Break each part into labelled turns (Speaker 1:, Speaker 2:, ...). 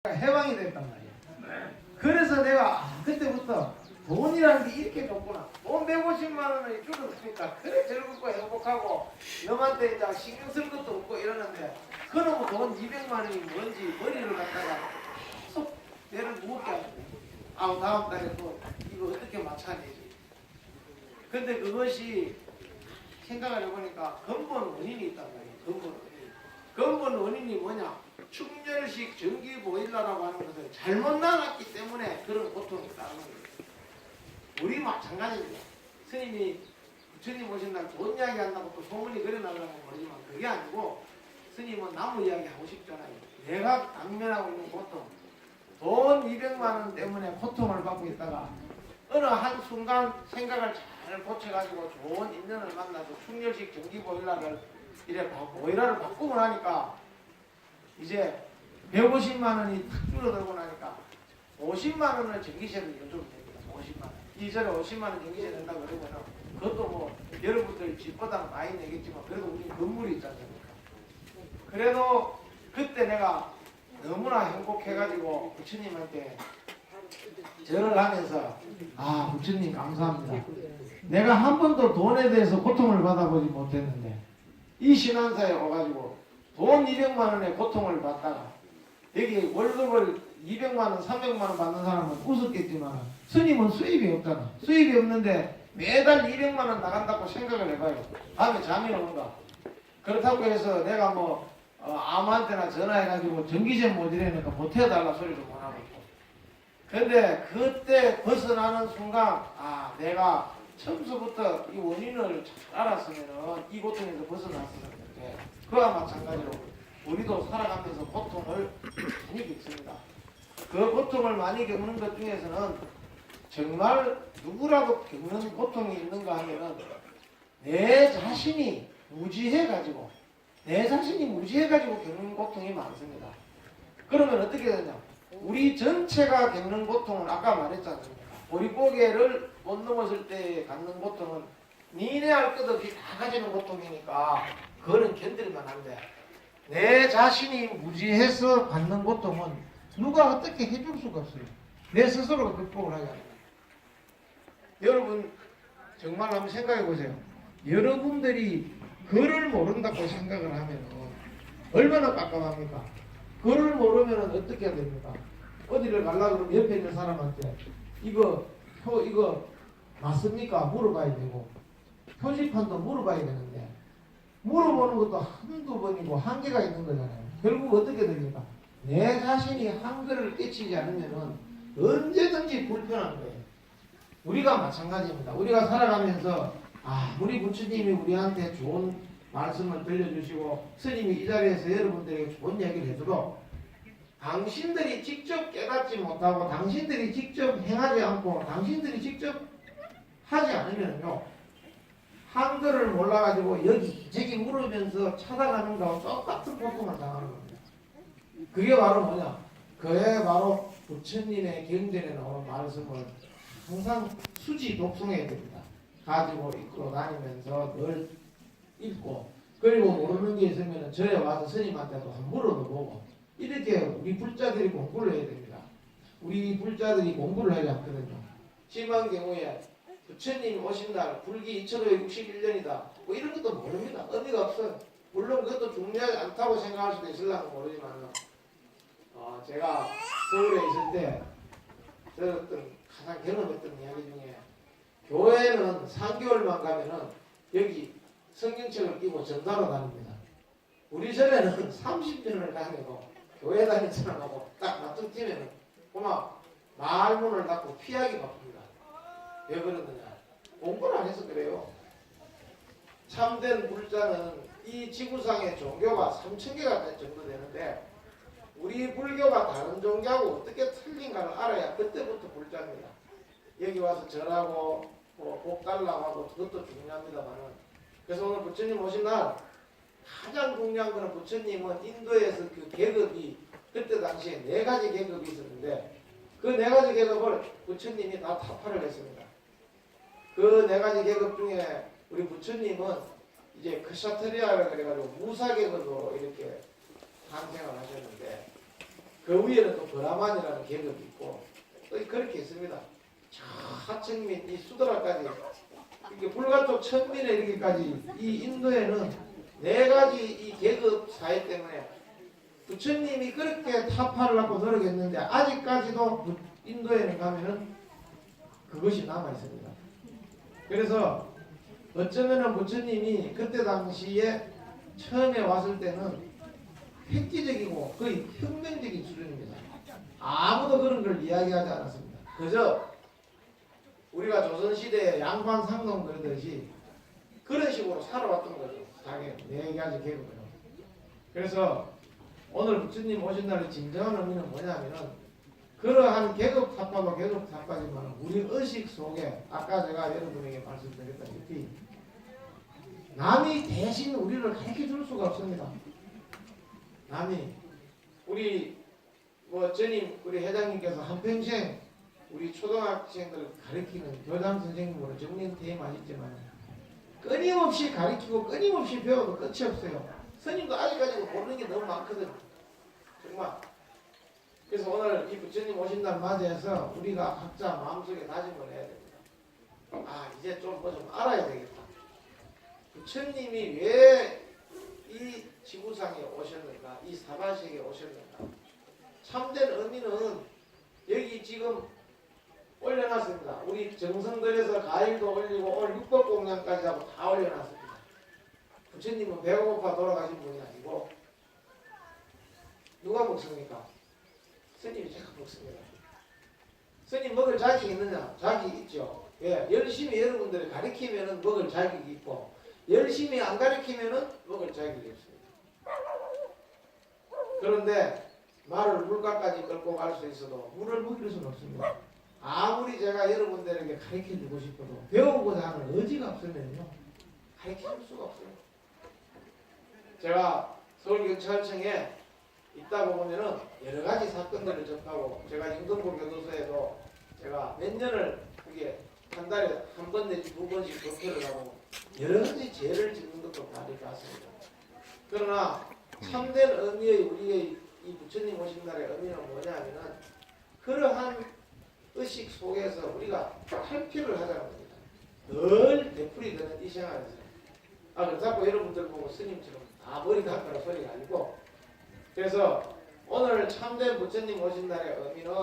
Speaker 1: 해방이 됐단 말이야. 그래서 내가 그때부터 돈이라는 게 이렇게 좋구나. 돈 150만 원을 줄었으니까 그래 즐겁고 행복하고 너한테 이제 신경 쓸 것도 없고 이러는데 그러면 돈 200만 원이 뭔지 머리를 갖다가 속 내를 무겁게 하고 다음 달에 또 이거 어떻게 맞춰내지. 근데 그것이 생각을 해보니까 근본 원인이 있단 말이에요. 근본 원인이 뭐냐? 충렬식 전기 보일러라고 하는 것을 잘못 나갔기 때문에 그런 고통이 따르는 거예요. 우리 마찬가지입니다. 스님이 부처님 오신 날 돈 이야기 한다고 또 소문이 그래 나가는 건 모르지만 그게 아니고 스님은 나무 이야기 하고 싶잖아요. 내가 당면하고 있는 고통, 돈 200만 원 때문에 고통을 받고 있다가 어느 한순간 생각을 잘 고쳐가지고 좋은 인연을 만나서 충렬식 전기 보일러를 보일러를 바꾸고 나니까 이제 150만 원이 탁 줄어들고 나니까 50만 원을 전기세를 요즘 됩니다. 50만 원. 이전에 50만 원 전기세 낸다고 그러면은 그것도 뭐 여러분들 집보다는 많이 내겠지만 그래도 우리 건물이 있지 않습니까? 그래도 그때 내가 너무나 행복해가지고 부처님한테 절을 하면서 부처님 감사합니다. 내가 한 번도 돈에 대해서 고통을 받아보지 못했는데 이 신앙사에 와가지고 돈 200만 원의 고통을 받다가 여기 월급을 200만 원, 300만 원 받는 사람은 웃었겠지만 스님은 수입이 없잖아. 수입이 없는데 매달 200만 원 나간다고 생각을 해봐요. 다음에 잠이 오는가. 그렇다고 해서 내가 아무한테나 전화해가지고 전기세 모집해니까 못해달라 소리도 못하고 있고. 근데 그때 벗어나는 순간 내가 처음부터 이 원인을 잘 알았으면 이 고통에서 벗어났을 텐데 그와 마찬가지로 우리도 살아가면서 고통을 많이 겪습니다. 그 고통을 많이 겪는 것 중에서는 정말 누구라도 겪는 고통이 있는가 하면은 내 자신이 무지해가지고 겪는 고통이 많습니다. 그러면 어떻게 되냐? 우리 전체가 겪는 고통은 아까 말했지 않습니까? 보릿고개를 못 넘었을 때 갖는 고통은 니네 할 것 없이 다 가지는 고통이니까 그거는 견딜만 한데 내 자신이 무지해서 받는 고통은 누가 어떻게 해줄 수가 없어요. 내 스스로가 극복을 하지 않아요. 여러분 정말 한번 생각해 보세요. 여러분들이 글을 모른다고 생각을 하면 얼마나 깝깝합니까? 글을 모르면 어떻게 해야 됩니까? 어디를 가려고 그러면 옆에 있는 사람한테 이거 맞습니까? 물어봐야 되고 표지판도 물어봐야 되는데 물어보는 것도 한두 번이고 한계가 있는 거잖아요. 결국 어떻게 됩니까? 내 자신이 한계를 깨치지 않으면 언제든지 불편한 거예요. 우리가 마찬가지입니다. 우리가 살아가면서 우리 부처님이 우리한테 좋은 말씀을 들려주시고 스님이 이 자리에서 여러분들에게 좋은 얘기를 해줘도 당신들이 직접 깨닫지 못하고 당신들이 직접 행하지 않고 당신들이 직접 하지 않으면요 한글을 몰라가지고 여기저기 물으면서 찾아가는 거하고 똑같은 고통을 당하는 겁니다. 그게 바로 뭐냐? 그게 바로 부처님의 경전에 나오는 말씀을 항상 수지 독송해야 됩니다. 가지고 이끌어 다니면서 늘 읽고 그리고 모르는 게 있으면 저에 와서 스님한테도 한번 물어도 보고 이렇게 우리 불자들이 공부를 해야 됩니다. 우리 불자들이 공부를 하지 않거든요. 심한 경우에 부처님이 오신 날 불기 2561년이다 뭐 이런 것도 모릅니다. 의미가 없어요. 물론 그것도 중요하지 않다고 생각할 수도 있을랑은 모르지만 제가 서울에 있을 때 들었던 가장 경험했던 이야기 중에 교회는 3개월만 가면은 여기 성경책을 끼고 전도하러 다닙니다. 우리 전에는 30년을 다니고 교회 다닌 사람하고 딱 맞짱 뛰면은 말문을 닫고 피하기 바쁩니다. 왜 그러느냐? 공부를 안 해서 그래요. 참된 불자는 이 지구상의 종교가 3,000개가 정도 되는데 우리 불교가 다른 종교하고 어떻게 틀린가를 알아야 그때부터 불자입니다. 여기 와서 절하고 복 달라고 하고 그것도 중요합니다만은 그래서 오늘 부처님 오신 날 가장 중요한 거는 부처님은 인도에서 그 계급이 그때 당시에 4가지 계급이 있었는데 그 4가지 계급을 부처님이 다 타파를 했습니다. 그 4가지 계급 중에 우리 부처님은 이제 크샤트리아라고 그래가지고 무사계급으로 이렇게 탄생을 하셨는데 그 위에는 또 브라만이라는 계급이 있고 또 그렇게 있습니다. 저 하층민 이 수도라까지 이렇게 불가쪽 천민에 이르기까지 이 인도에는 네 가지 이 계급 사회 때문에 부처님이 그렇게 타파를 하고 노력했는데 아직까지도 인도에는 가면은 그것이 남아 있습니다. 그래서 어쩌면은 부처님이 그때 당시에 처음에 왔을 때는 획기적이고 거의 혁명적인 수준입니다. 아무도 그런 걸 이야기하지 않았습니다. 그저 우리가 조선시대에 양반 상동 그러듯이 그런 식으로 살아왔던 거죠. 당연히 네 가지 계급으로. 그래서 오늘 부처님 오신 날의 진정한 의미는 뭐냐면은 그러한 계급 타파도 계급 타파지만 우리 의식 속에 아까 제가 여러분에게 말씀드렸다시피 남이 대신 우리를 가르쳐 줄 수가 없습니다. 남이 우리 전임 우리 회장님께서 한평생 우리 초등학생들 가르치는 교장 선생님으로 정년퇴임하셨지만 끊임없이 가르치고 끊임없이 배워도 끝이 없어요. 스님도 아직까지도 모르는 게 너무 많거든요. 정말. 그래서 오늘 이 부처님 오신 날 맞이해서 우리가 각자 마음속에 다짐을 해야 됩니다. 아 이제 좀 뭐 좀 알아야 되겠다. 부처님이 왜 이 지구상에 오셨는가, 이 사바세계에 오셨는가. 참된 의미는 여기 지금 올려놨습니다. 우리 정성들에서 가일도 올리고 오늘 육법공양까지 하고 다 올려놨습니다. 부처님은 배고파 돌아가신 분이 아니고 누가 먹습니까? 스님이 제가 먹습니다. 스님 먹을 자격이 있느냐? 자격이 있죠. 예, 열심히 여러분들을 가르치면은 먹을 자격이 있고 열심히 안 가르치면은 먹을 자격이 없습니다. 그런데 말을 물가까지 끌고 갈 수 있어도 물을 먹일 수는 없습니다. 아무리 제가 여러분들에게 가르쳐주고 싶어도 배우고자 하는 의지가 없으면요 가르쳐줄 수가 없어요. 제가 서울경찰청에 있다 보면은 여러 가지 사건들을 접하고 제가 임금부 교도소에도 제가 몇 년을 그게 한 달에 한 번 내지 두 번씩 접견을 하고 여러 가지 죄를 짓는 것도 많이 봤습니다. 그러나 참된 의미의 우리의 이 부처님 오신 날의 의미는 뭐냐면은 그러한 의식 속에서 우리가 탈피를 하자는 겁니다. 늘 되풀이 되는 이 생활에서 그렇다고 여러분들 보고 스님처럼 다 머리 깎으라 소리가 아니고 그래서 오늘 참된 부처님 오신 날의 의미는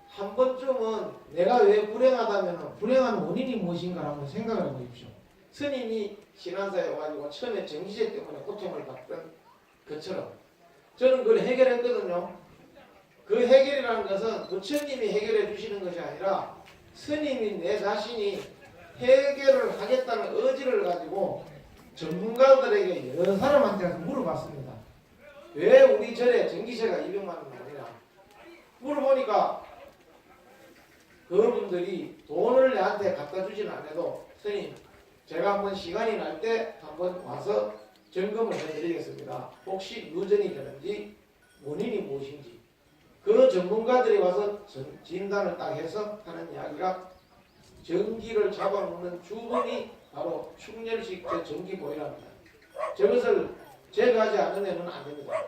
Speaker 1: 한 번쯤은 내가 왜 불행하다면 불행한 원인이 무엇인가 한번 생각을 해보십시오. 스님이 신안사에 와가지고 처음에 정시제 때문에 고통을 받던 것처럼 저는 그걸 해결했거든요. 그 해결이라는 것은 부처님이 해결해 주시는 것이 아니라 스님이 내 자신이 해결을 하겠다는 의지를 가지고 전문가들에게 여러 사람한테 물어봤습니다. 왜 우리 절에 전기세가 200만 원 나오냐? 물어보니까 그분들이 돈을 내한테 갖다 주지는 않아도 스님 제가 한번 시간이 날 때 한번 와서 점검을 해드리겠습니다. 혹시 유전이 되는지 원인이 무엇인지 그 전문가들이 와서 진단을 딱 해서 하는 이야기가 전기를 잡아먹는 주범이 바로 충렬식 전기보일러입니다. 저것을 제거하지 않으면 안 됩니다.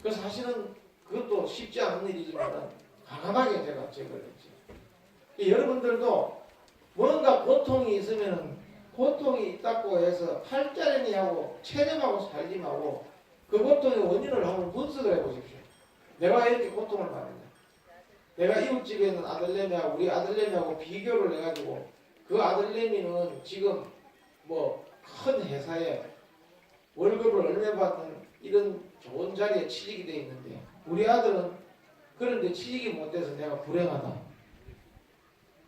Speaker 1: 그래서 사실은 그것도 쉽지 않은 일이지만 과감하게 제가 제거를 했죠. 여러분들도 뭔가 고통이 있으면 고통이 있다고 해서 팔자리니 하고 체념하고 살지 말고 그 고통의 원인을 한번 분석을 해보십시오. 내가 이렇게 고통을 받는다. 내가 이웃집에 있는 아들내미하고 우리 아들내미하고 비교를 해가지고 그 아들내미는 지금 뭐 큰 회사에 월급을 얼마 받는 이런 좋은 자리에 취직이 돼 있는데 우리 아들은 그런데 취직이 못돼서 내가 불행하다.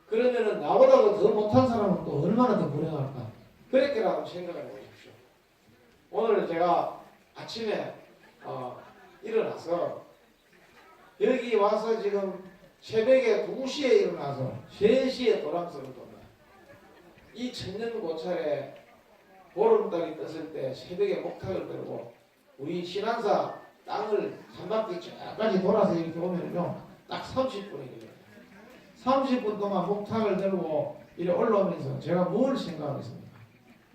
Speaker 1: 그러면은 나보다도 더 못한 사람은 또 얼마나 더 불행할까? 그렇게라도 생각을 해보십시오. 오늘 제가 아침에 일어나서 여기 와서 지금 새벽에 2시에 일어나서 3시에 도랑서를 돈다. 이 천년고찰에 보름달이 떴을 때 새벽에 목탁을 들고 우리 신안사 땅을 한 바퀴 쫙까지 돌아서 이렇게 오면요 딱 30분이 걸려요. 30분 동안 목탁을 들고 이렇게 올라오면서 제가 뭘 생각하겠습니까?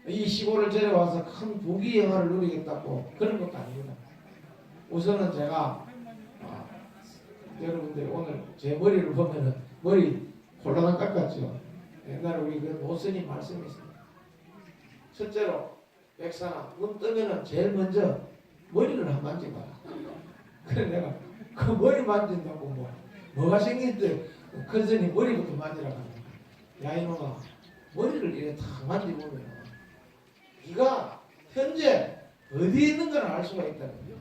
Speaker 1: 이 시골을 데려와서 큰 부귀영화를 누리겠다고 그런 것도 아닙니다. 우선은 제가 여러분들 오늘 제 머리를 보면은 머리 곤란한 깎았죠. 옛날에 우리 그 노스님 말씀이 있습니다. 첫째로 백사나 눈 뜨면은 제일 먼저 머리를 한 만져봐라. 그래 내가 그 머리 만진다고 뭐가 생긴데 큰 스님 머리부터 만지라고 하는 거야. 야 이놈아 머리를 이렇게 탁 만져보면 네가 현재 어디에 있는 걸 알 수가 있다는 거죠.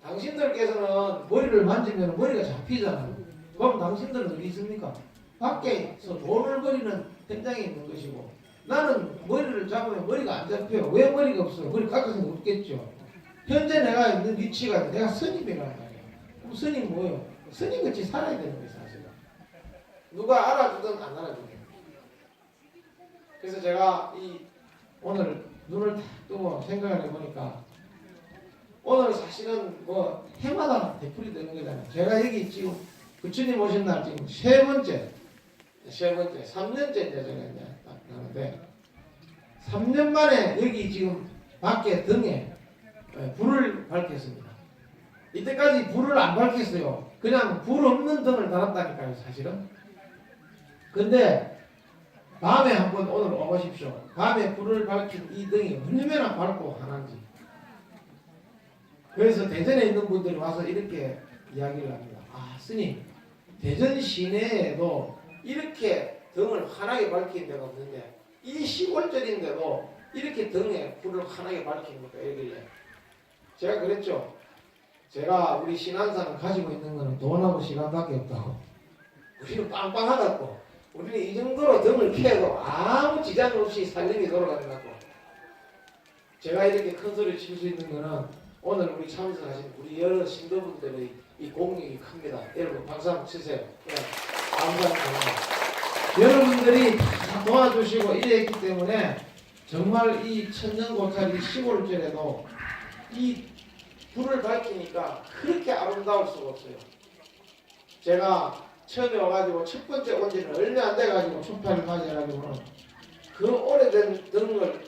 Speaker 1: 당신들께서는 머리를 만지면 머리가 잡히잖아요. 그럼 당신들은 어디 있습니까? 밖에서 돈을 버리는 현장에 있는 것이고 나는 머리를 잡으면 머리가 안 잡혀요. 왜 머리가 없어요? 머리 깎아서 없겠죠. 현재 내가 있는 위치가 내가 스님이란 말이에요. 그럼 스님 뭐예요? 스님같이 살아야 되는 거예요 사실은. 누가 알아주든 안 알아주든. 그래서 제가 오늘 눈을 딱 뜨고 생각을 해보니까 오늘 사실은 해마다 되풀이 되는 거잖아요. 제가 여기 지금 부처님 오신 날 지금 세 번째 3년째 이제 제가 이제 딱 나는데 3년 만에 여기 지금 밖에 등에 불을 밝혔습니다. 이때까지 불을 안 밝혔어요. 그냥 불 없는 등을 달았다니까요 사실은. 근데 밤에 한번 오늘 와보십시오. 밤에 불을 밝힌 이 등이 얼마나 밝고 환한지. 그래서 대전에 있는 분들이 와서 이렇게 이야기를 합니다. 아 스님 대전 시내에도 이렇게 등을 환하게 밝힌 데가 없는데 이 시골절인데도 이렇게 등에 불을 환하게 밝히는 것도 얘기를 제가 그랬죠. 제가 우리 신안사는 가지고 있는 거는 돈하고 시간밖에 없다고. 우리는 빵빵하다고. 우리는 이 정도로 등을 켜도 아무 지장 없이 살림이 돌아가는다고. 제가 이렇게 큰 소리 칠 수 있는 거는 오늘 우리 참석하신 우리 여러 신도분들의 이 공력이 큽니다. 여러분 박수 한번 치세요. 네, 감사합니다. 여러분들이 다 도와주시고 이랬기 때문에 정말 이 천년고찰이 시골절에도 이 불을 밝히니까 그렇게 아름다울 수가 없어요. 제가 처음에 와가지고 첫 번째 온 지는 얼마 안 돼가지고 초파를 맞이해가지고는 그 오래된 등을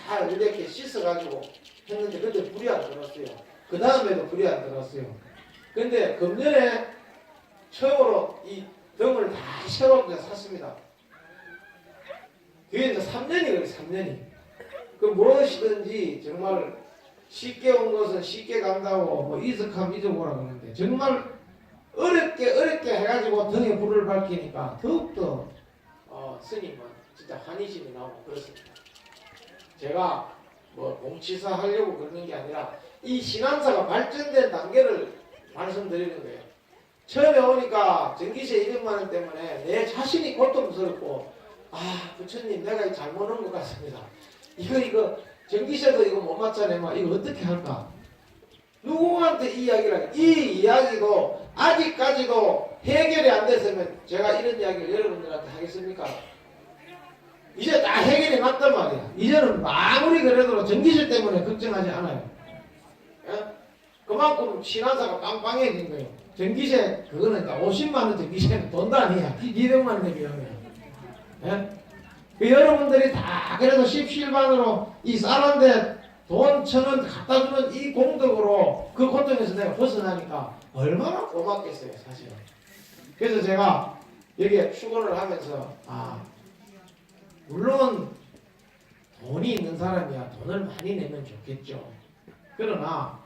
Speaker 1: 다 이렇게 씻어가지고 했는데 그때 불이 안 들었어요. 그 다음에도 불이 안 들었어요. 근데 금년에 처음으로 이 등을 다 새롭게 샀습니다. 그게 이제 3년이 그래요. 3년이. 그 무엇이든지 정말 쉽게 온 것은 쉽게 간다고 이석함 잊어보라 그러는데 정말 어렵게 해가지고 등에 불을 밝히니까 더욱더 스님은 진짜 환희심이 나오고 그렇습니다. 제가 공치사 하려고 그러는 게 아니라 이 신앙사가 발전된 단계를 말씀드리는 거예요. 처음에 오니까 전기세 200만 원 때문에 내 자신이 고통스럽고 부처님 내가 잘못 온 것 같습니다. 이거 전기세도 이거 못 맞잖아요. 이거 어떻게 할까? 누구한테 이 이야기를 하냐? 이 이야기도 아직까지도 해결이 안 됐으면 제가 이런 이야기를 여러분들한테 하겠습니까? 이제 다 해결이 났단 말이야. 이제는 아무리 그래도 전기세 때문에 걱정하지 않아요. 예? 그만큼 신앙사가 빵빵해진 거예요. 전기세 그거는 50만 원 전기세는 돈도 아니야. 200만 원에 비하면. 예? 여러분들이 다 그래도 십시일반으로 이 쌀한데 돈 1,000원 갖다 주는 이 공덕으로 그 고통에서 내가 벗어나니까 얼마나 고맙겠어요 사실은. 그래서 제가 여기에 출근을 하면서 물론 돈이 있는 사람이야 돈을 많이 내면 좋겠죠. 그러나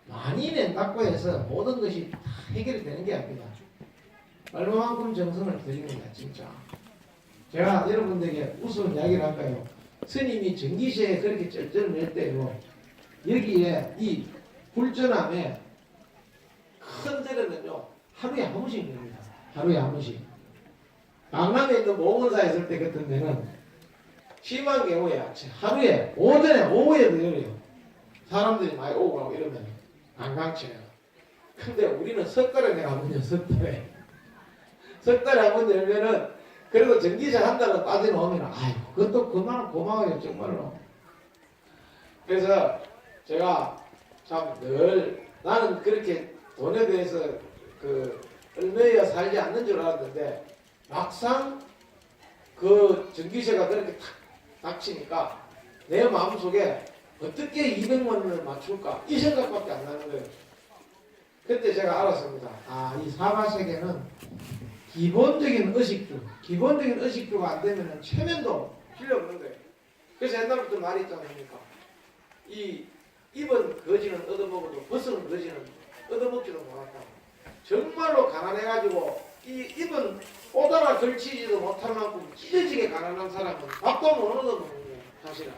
Speaker 1: 많이 낸다고 해서 모든 것이 다 해결이 되는 게 아닙니다. 얼마만큼 정성을 드립니다 진짜. 제가 여러분들에게 우스운 이야기를 할까요? 스님이 전기세에 그렇게 쩔쩔 낼 때요 여기에 이 불전함에 큰 데는요 하루에 한 번씩 냅니다. 하루에 한 번씩. 강남에 있는 몽원사에 있을 때 같은 데는 심한 경우에 하루에 오전에 오후에도 열어요. 사람들이 많이 오고 가고 이러면 관광지예요. 근데 우리는 석 달에 내가 한 번요. 석 달에 한 번 열면은 그래도 전기세 한 달은 빠져나오면 그것도 그만 고마워요 정말로. 그래서 제가 참 늘 나는 그렇게 돈에 대해서 얼마여 살지 않는 줄 알았는데 막상 그 전기세가 그렇게 탁 닥치니까 내 마음속에 어떻게 200만 원을 맞출까 이 생각밖에 안 나는 거예요. 그때 제가 알았습니다. 아, 이 사바세계는 기본적인 의식주가 안 되면 체면도 필요 없는 거예요. 그래서 옛날부터 말이 있지 않습니까? 이 입은 거지는 얻어먹어도 벗은 거지는 얻어먹지도 못한다. 정말로 가난해가지고 이 입은 오다가 걸치지도 못할 만큼 찢어지게 가난한 사람은 밥도 못 얻어먹는 거예요. 사실은.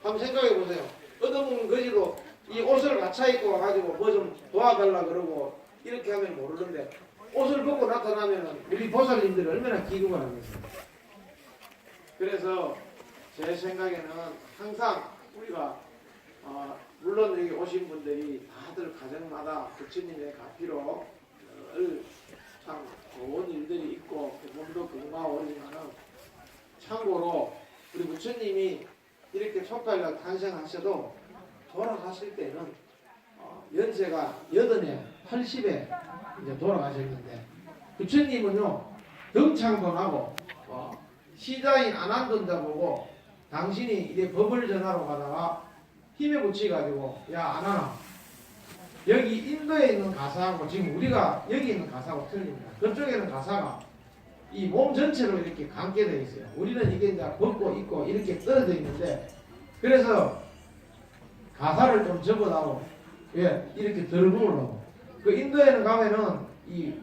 Speaker 1: 한번 생각해 보세요. 얻어먹는 거지도 이 옷을 갖춰 입고 와가지고 뭐 좀 도와달라 그러고 이렇게 하면 모르는데 옷을 벗고 나타나면 우리 보살님들이 얼마나 기도가 하겠어요. 그래서 제 생각에는 항상 우리가 물론 여기 오신 분들이 다들 가정마다 부처님의 가피로 참 좋은 일들이 있고 몸도 건강하지만은 참고로 우리 부처님이 이렇게 촉발력 탄생하셔도 돌아가실 때는 연세가 80에 80에 이제 돌아가셨는데 부처님은요 등창도 나고 시자인 안한돈자 보고 당신이 이제 법을 전하러 가다가 힘에 붙여가지고 야 안하나 여기 인도에 있는 가사하고 지금 우리가 여기 있는 가사하고 틀립니다. 그쪽에는 가사가 이 몸 전체로 이렇게 감게 되어 있어요. 우리는 이게 이제 벗고 있고 이렇게 떨어져 있는데 그래서 가사를 좀 접어다오. 예, 이렇게 들어보려고. 그 인도에는 가면은 이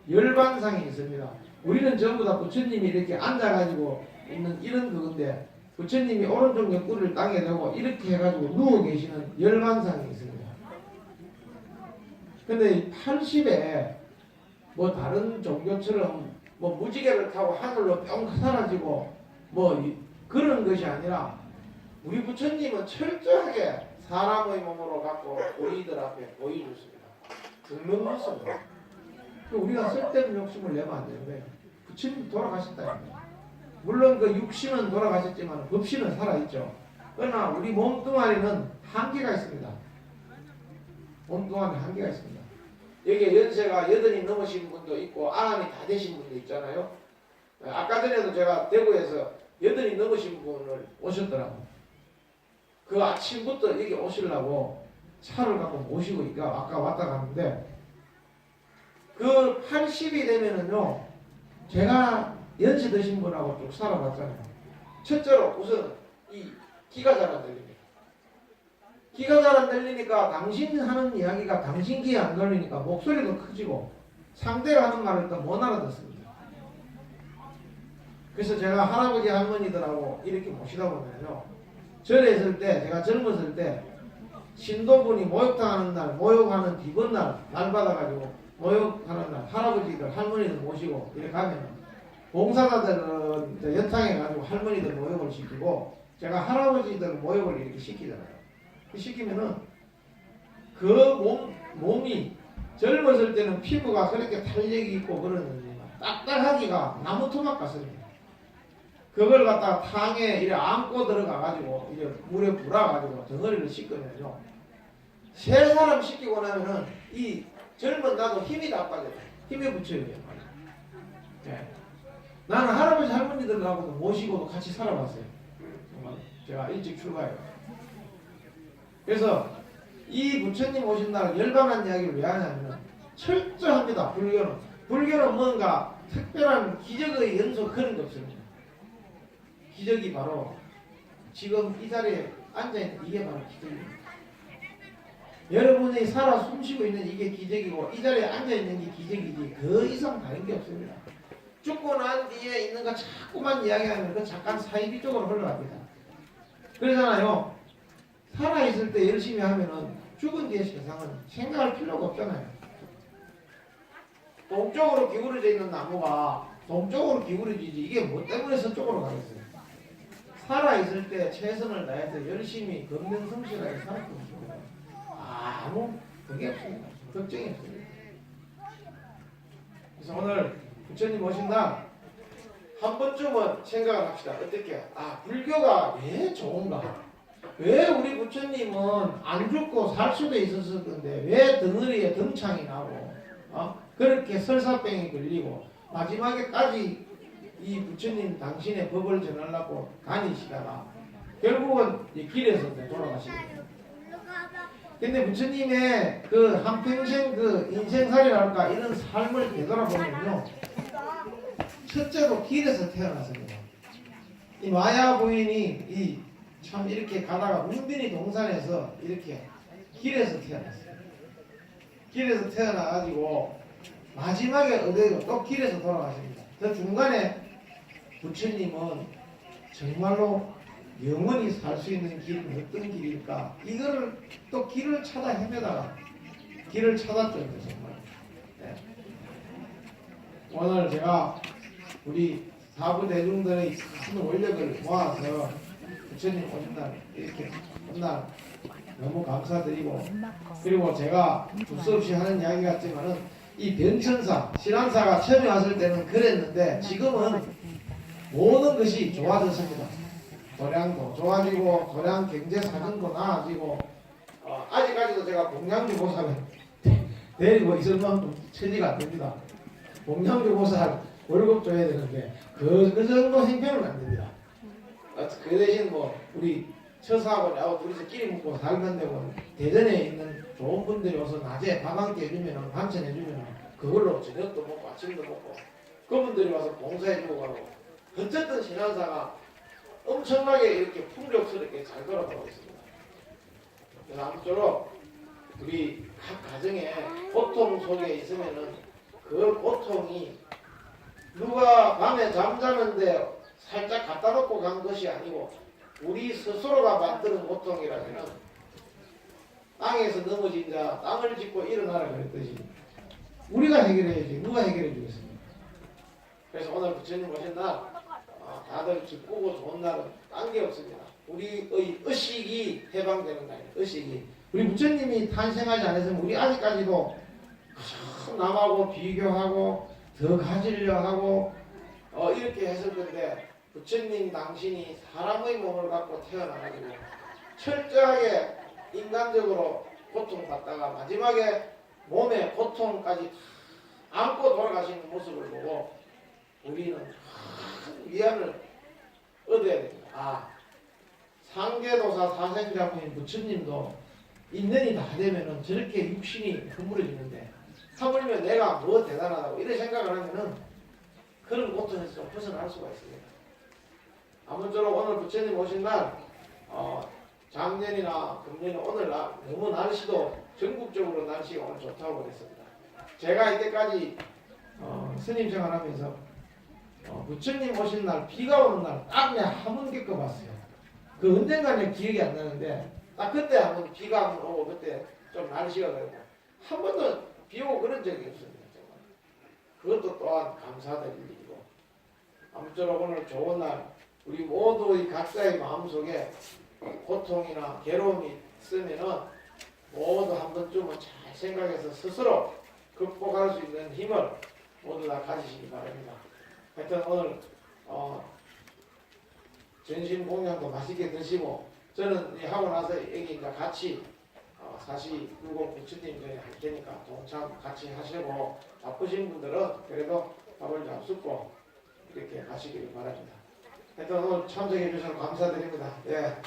Speaker 1: 열반상이 있습니다. 우리는 전부 다 부처님이 이렇게 앉아가지고 있는 이런 그건데 부처님이 오른쪽 옆구리를 땅에 대고 이렇게 해가지고 누워 계시는 열반상이 있습니다. 근데 80에 뭐 다른 종교처럼 뭐 무지개를 타고 하늘로 뿅 사라지고 뭐 그런 것이 아니라 우리 부처님은 철저하게 사람의 몸으로 갖고 고인들 앞에 보여줬습니다. 등록했습니다. 우리가 쓸데없는 욕심을 내면 안 되는 거예요. 부처님 돌아가셨다. 물론 그 육신은 돌아가셨지만 법신은 살아있죠. 그러나 우리 몸뚱아리는 한계가 있습니다. 몸뚱아리는 한계가 있습니다. 여기에 연세가 80이 넘으신 분도 있고 아함이 다 되신 분도 있잖아요. 아까 전에도 제가 대구에서 80이 넘으신 분을 오셨더라고요. 그 아침부터 여기 오시려고 차를 갖고 모시고 아까 왔다 갔는데 그 80이 되면은요 제가 연세 드신 분하고 쭉 살아봤잖아요. 첫째로 우선 이 기가 잘 안 들립니다. 기가 잘 안 들리니까 당신 하는 이야기가 당신 귀에 안 들리니까 목소리도 커지고 상대가 하는 말을 또 못 알아듣습니다. 그래서 제가 할아버지 할머니들하고 이렇게 모시다 보면요 절에 있을 때 제가 젊었을 때 신도분이 모욕당하는 날 모욕하는 비번 날 받아가지고 모욕하는 날 할아버지들 할머니들 모시고 이렇게 가면 봉사자들은 연탕해가지고 할머니들 모욕을 시키고 제가 할아버지들 모욕을 이렇게 시키잖아요. 시키면은 그 몸이 젊었을 때는 피부가 그렇게 탄력이 있고 그러는데 딱딱하기가 나무 토막 같습니다. 그걸 갖다가 탕에 이래 안고 들어가가지고 이제 물에 불어가지고 덩어리를 씻으면요. 세 사람 씻기고 나면은 이 젊은 나도 힘이 다 빠져요. 힘에 붙여야 돼요. 네. 나는 할아버지 할머니들하고도 모시고도 같이 살아봤어요. 정말 제가 일찍 출가해요. 그래서 이 부처님 오신 날 열반한 이야기를 왜 하냐면 철저합니다. 불교는 뭔가 특별한 기적의 연속 그런 게 없습니다. 기적이 바로 지금 이 자리에 앉아있는 이게 바로 기적입니다. 여러분이 살아 숨쉬고 있는 이게 기적이고 이 자리에 앉아있는 게 기적이지 그 이상 다른 게 없습니다. 죽고 난 뒤에 있는 거 자꾸만 이야기하면 그 잠깐 사이비 쪽으로 흘러갑니다. 그러잖아요. 살아있을 때 열심히 하면은 죽은 뒤의 세상은 생각할 필요가 없잖아요. 동쪽으로 기울어져 있는 나무가 동쪽으로 기울어지지 이게 뭐 때문에 서쪽으로 가겠어요. 살아있을 때 최선을 다해서 열심히 건명성실하게 살았으면 좋겠어요. 아무 그게 없습니다. 걱정이 없습니다. 그래서 오늘 부처님 오신 날 한 번쯤은 생각을 합시다. 어떻게? 불교가 왜 좋은가? 왜 우리 부처님은 안 죽고 살 수도 있었을 건데 왜 덩어리에 등창이 나고 그렇게 설사병이 걸리고 마지막에까지 이 부처님 당신의 법을 전하려고 다니시다가 결국은 길에서 돌아가시거든요. 근데 부처님의 그 한평생 그 인생살이랄까 이런 삶을 되돌아보면요, 첫째로 길에서 태어났습니다. 이 마야 부인이 이 참 이렇게 가다가 문빈이 동산에서 이렇게 길에서 태어났어요. 길에서 태어나가지고 마지막에 어디로 또 길에서 돌아가십니다. 그 중간에 부처님은 정말로 영원히 살 수 있는 길은 어떤 길일까? 이거를 또 길을 찾아 헤매다가 길을 찾았죠, 정말. 네. 오늘 제가 우리 사부 대중들의 큰 원력을 모아서 부처님 오신 날 이렇게 온날 너무 감사드리고, 그리고 제가 두서 없이 하는 이야기 같지만은 이 변천사 신안사가 처음에 왔을 때는 그랬는데 지금은 모든 것이 좋아졌습니다. 도량도 좋아지고 도량 경제 사정도 나아지고, 아직까지도 제가 봉양주 보살을 데리고 있을 만큼 처리가 안 됩니다. 봉양주 보살 월급 줘야 되는데 그 정도 행편은 안 됩니다. 그 대신 뭐 우리 처사하고 나하고 둘이서 끼리 먹고 살는데 뭐 대전에 있는 좋은 분들이 와서 낮에 밥 한 끼 해주면 반찬 해주면 그걸로 저녁도 먹고 아침도 먹고 그분들이 와서 봉사해주고 가고, 어쨌든 신안사가 엄청나게 이렇게 풍족스럽게 잘 돌아가고 있습니다. 그래서 아무쪼록 우리 각 가정에 고통 속에 있으면은 그 고통이 누가 밤에 잠자는데 살짝 갖다 놓고 간 것이 아니고 우리 스스로가 만드는 고통이라면 땅에서 넘어진 자 땅을 짚고 일어나라 그랬듯이 우리가 해결해야지 누가 해결해 주겠습니까? 그래서 오늘 부처님 오신 날 다들 기쁘고 좋은 날은 딴 게 없습니다. 우리의 의식이 해방되는 날이에요. 의식이. 우리 부처님이 탄생하지 않았으면 우리 아직까지도 남하고 비교하고 더 가지려 하고 이렇게 했을 건데, 부처님 당신이 사람의 몸을 갖고 태어나가지고 철저하게 인간적으로 고통받다가 마지막에 몸의 고통까지 안고 돌아가시는 모습을 보고 우리는 큰 위안을 얻어야 됩니다. 상계도사 사생자분인 부처님도 인연이 다 되면은 저렇게 육신이 허물어지는데 하물며 내가 뭐 대단하다고 이런 생각을 하면은 그런 고통에서 좀 벗어날 수가 있습니다. 아무쪼록 오늘 부처님 오신 날 작년이나 금년에 오늘 너무 날씨도 전국적으로 날씨가 오늘 좋다고 그랬습니다. 제가 이때까지 스님 생활하면서 부처님 오신 날 비가 오는 날 딱 그냥 한 번 겪어봤어요. 그 언젠가는 기억이 안 나는데 딱 그때 한번 비가 한번 오고 그때 좀 날씨가 그랬고 한 번도 비 오고 그런 적이 없습니다. 정말. 그것도 또한 감사드릴 일이고, 아무쪼록 오늘 좋은 날 우리 모두의 각자의 마음속에 고통이나 괴로움이 있으면은 모두 한 번쯤은 잘 생각해서 스스로 극복할 수 있는 힘을 모두 다 가지시기 바랍니다. 하여튼 오늘 전신 공양도 맛있게 드시고, 저는 하고 나서 여기 이제 같이 4260 부처님 전에 할 테니까 동참 같이 하시고, 바쁘신 분들은 그래도 밥을 잡수고 이렇게 가시기를 바랍니다. 하여튼 오늘 참석해 주셔서 감사드립니다. 예.